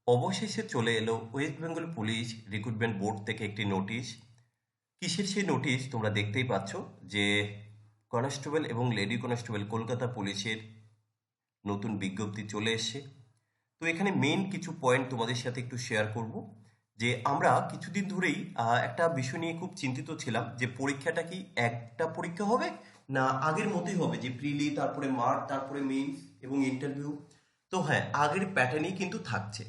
অবশেষে চলে এলো West Bengal police recruitment board থেকে একটি নোটিশ। কিসের সেই নোটিশ তোমরা দেখতেই পাচ্ছ যে কনস্টেবল এবং লেডি কনস্টেবল কলকাতা পুলিশের নতুন বিজ্ঞপ্তি চলে এসছে। তো এখানে মেইন কিছু পয়েন্ট তোমাদের সাথে একটু শেয়ার করব। যে আমরা কিছুদিন ধরেই একটা বিষয় নিয়ে খুব চিন্তিত ছিলাম যে পরীক্ষাটা কি একটা পরীক্ষা হবে না আগের মতোই হবে, যে প্রিলি তারপরে মার্ক তারপরে মেইনস এবং ইন্টারভিউ। তো হ্যাঁ, আগের প্যাটার্নই কিন্তু থাকছে।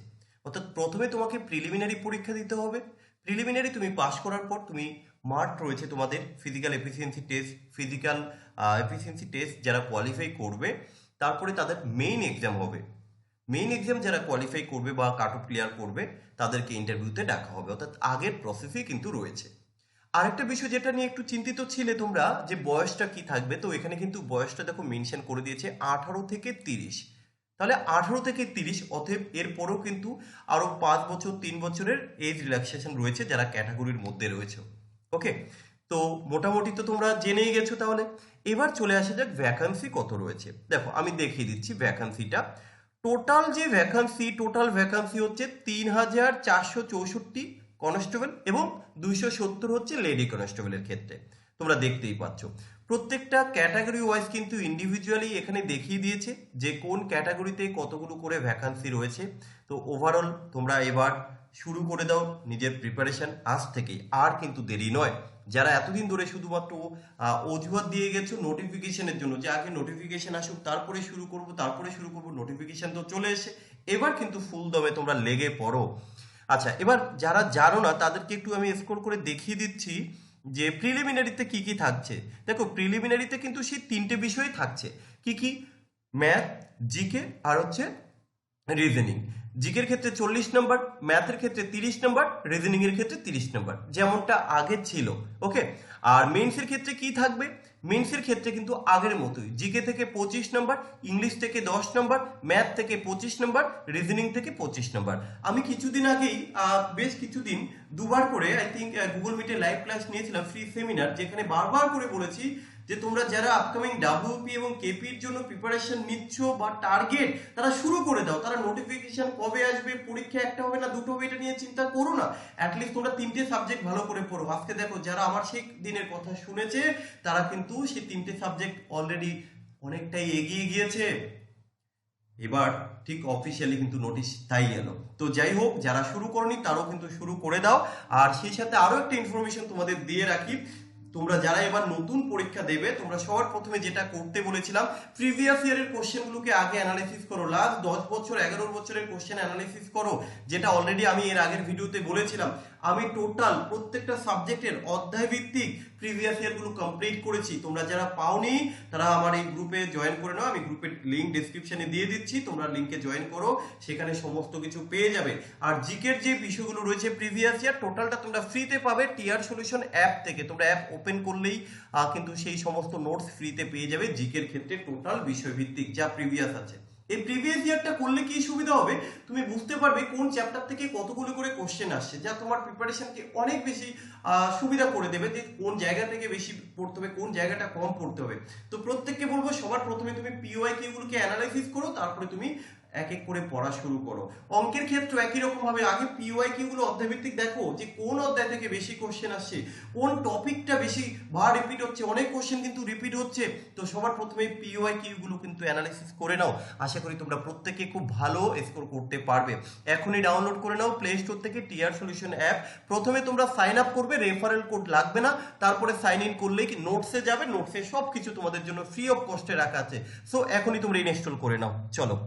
অর্থাৎ প্রথমে তোমাকে প্রিলিমিনারি পরীক্ষা দিতে হবে। প্রিলিমিনারি তুমি পাস করার পর তুমি মার্ক রয়েছে তোমাদের ফিজিক্যাল এফিসিয়েন্সি টেস্ট যারা কোয়ালিফাই করবে, তারপরে তাদের মেইন এক্সাম হবে। মেইন এক্সাম যারা কোয়ালিফাই করবে বা কাট অফ ক্লিয়ার করবে তাদেরকে ইন্টারভিউতে ডাকা হবে। অর্থাৎ আগের প্রসেসই কিন্তু রয়েছে। আরেকটা বিষয় যেটা নিয়ে একটু চিন্তিত ছিলে তোমরা, যে বয়সটা কি থাকবে, তো এখানে কিন্তু বয়সটা দেখো মেনশন করে দিয়েছে 18 থেকে 30। তাহলে 18 থেকে 30, অতএব এরপরেও কিন্তু আরো 5 বছর 3 বছরের এজ রিল্যাক্সেশন রয়েছে যারা ক্যাটাগরির মধ্যে রয়েছে। ওকে, তো মোটামুটি তো তোমরা জেনেই গেছো। তাহলে এবার চলে আসা যাক ভ্যাকান্সি কত রয়েছে। দেখো আমি দেখিয়ে দিচ্ছি ভ্যাকান্সিটা। টোটাল ভ্যাকান্সি হচ্ছে 3464 কনস্টেবল এবং 270 হচ্ছে লেডি কনস্টেবলের ক্ষেত্রে। তোমরা দেখতেই পাচ্ছ প্রত্যেকটা ক্যাটাগরি ওয়াইজ কিন্তু ইন্ডিভিজুয়ালি এখানে দেখিয়ে দিয়েছে যে কোন ক্যাটাগরিতে কতগুলো করে ভ্যাকান্সি রয়েছে। তো ওভারঅল তোমরা এবার শুরু করে দাও নিজের প্রিপারেশন আজ থেকেই, আর কিন্তু দেরি নয়। যারা এতদিন ধরে শুধুমাত্র অজুহাত দিয়ে গেছো নোটিফিকেশনের জন্য, যে আগে নোটিফিকেশন আসুক তারপরে শুরু করব, নোটিফিকেশন তো চলে এসে, এবার কিন্তু ফুল দমে তোমরা লেগে পড়ো। আচ্ছা, এবার যারা জানো না তাদেরকে একটু আমি স্ক্রল করে দেখিয়ে দিচ্ছি যে প্রিলিমিনারিতে কি কি থাকছে। দেখো প্রিলিমিনারিতে কিন্তু সেই 3টে বিষয় থাকছে। কি কি? ম্যাথ, জিকে আর হচ্ছে রিজনিং। জিকের ক্ষেত্রে 40 নম্বর, ম্যাথের ক্ষেত্রে 30 নম্বর, রিজনিং এর ক্ষেত্রে 30 নম্বর, যেমনটা আগে ছিল। ওকে, আর মেইনসের ক্ষেত্রে কি থাকবে? মেইনসের ক্ষেত্রে কিন্তু আগের মতোই, জিকে থেকে 25 নম্বর, ইংলিশ থেকে 10 নম্বর, ম্যাথ থেকে 25 নম্বর, রিজনিং থেকে 25 নম্বর। আমি কিছুদিন আগেই বেশ কিছুদিন দুবার করে আই থিঙ্ক গুগল মিটে লাইভ ক্লাস নিয়েছিলাম, ফ্রি সেমিনার, যেখানে বারবার করে বলেছি যে তোমরা যারা আপকামিং ডাব্লিউপি এবং কেপির জন্য প্রিপারেশন নিচ্ছ বা টার্গেট, তারা শুরু করে দাও। তারা নোটিফিকেশন কবে আসবে, পরীক্ষা একটা হবে না দুটো হবে, এটা নিয়ে চিন্তা করো না। অ্যাটলিস্ট তোমরা 3টে সাবজেক্ট ভালো করে পড়ো। আজকে দেখো যারা আমার সেই দিনের কথা শুনেছে তারা কিন্তু সেই 3টে সাবজেক্ট অলরেডি অনেকটাই এগিয়ে গিয়েছে। এবার ঠিক অফিসিয়ালি কিন্তু নোটিশ তাই এলো। তো যাই হোক, যারা শুরু করনি তারাও কিন্তু শুরু করে দাও। আর সেই সাথে আরো একটা ইনফরমেশন তোমাদের দিয়ে রাখি, তোমরা যারা এবার নতুন পরীক্ষা দেবে, তোমরা সবার প্রথমে যেটা করতে বলেছিলাম, প্রিভিয়াস ইয়ারের কোশ্চেনগুলোকে আগে অ্যানালাইসিস করো। লাস্ট 10 বছর 11 বছরের কোশ্চেন অ্যানালাইসিস করো, যেটা অলরেডি আমি এর আগের ভিডিওতে বলেছিলাম। আমি টোটাল প্রত্যেকটা সাবজেক্টের অধ্যায় ভিত্তিক প্রিভিয়াস ইয়ারগুলো কমপ্লিট করেছি। তোমরা যারা পাওনি তারা আমার এই গ্রুপে জয়েন করে নাও, আমি গ্রুপের লিঙ্ক ডেসক্রিপশনে দিয়ে দিচ্ছি, তোমরা লিঙ্কে জয়েন করো, সেখানে সমস্ত কিছু পেয়ে যাবে। আর জিকের যে বিষয়গুলো রয়েছে প্রিভিয়াস ইয়ার, টোটালটা তোমরা ফ্রিতে পাবে টিআর সলিউশন অ্যাপ থেকে। তোমরা অ্যাপ ওপেন করলেই কিন্তু সেই সমস্ত নোটস ফ্রিতে পেয়ে যাবে জিকের ক্ষেত্রে, টোটাল বিষয়ভিত্তিক যা প্রিভিয়াস আছে। এই প্রিভিয়াস ইয়ারটা করলে কি সুবিধা হবে, তুমি বুঝতে পারবে কোন চ্যাপ্টার থেকে কতগুলো করে কোশ্চেন আসছে, যা তোমার প্রিপারেশনকে অনেক বেশি সুবিধা করে দেবে, যে কোন জায়গা থেকে বেশি পড়তে হবে, কোন জায়গাটা কম পড়তে হবে। তো প্রত্যেককে বলবো সবার প্রথমে তুমি পিওআই কিউগুলোকে অ্যানালাইসিস করো, তারপরে তুমি এক এক করে পড়া শুরু করো। অঙ্কের ক্ষেত্রে একই রকম ভাবে আগে পিওআই কিউগুলো অধ্যায়ভিত্তিক দেখো যে কোন অধ্যায় থেকে বেশি কোশ্চেন আসছে, কোন টপিকটা বেশি বার রিপিট হচ্ছে, অনেক কোশ্চেন কিন্তু রিপিট হচ্ছে। তো সবার প্রথমে পিওআই কিউগুলো কিন্তু অ্যানালাইসিস করে নাও। আশা করি তোমরা প্রত্যেকে খুব ভালো স্কোর করতে পারবে। এখনই ডাউনলোড করে নাও প্লে স্টোর থেকে টিআর সলিউশন অ্যাপ। প্রথমে তোমরা সাইন আপ করবে, রেফারেল কোড লাগবে না, তারপরে সাইন ইন করলেই নোটসে যাবে, নোটসে সব কিছু তোমাদের জন্য ফ্রি অফ কস্টে রাখা আছে। সো এখনই তোমরা ইনস্টল করে নাও, চলো।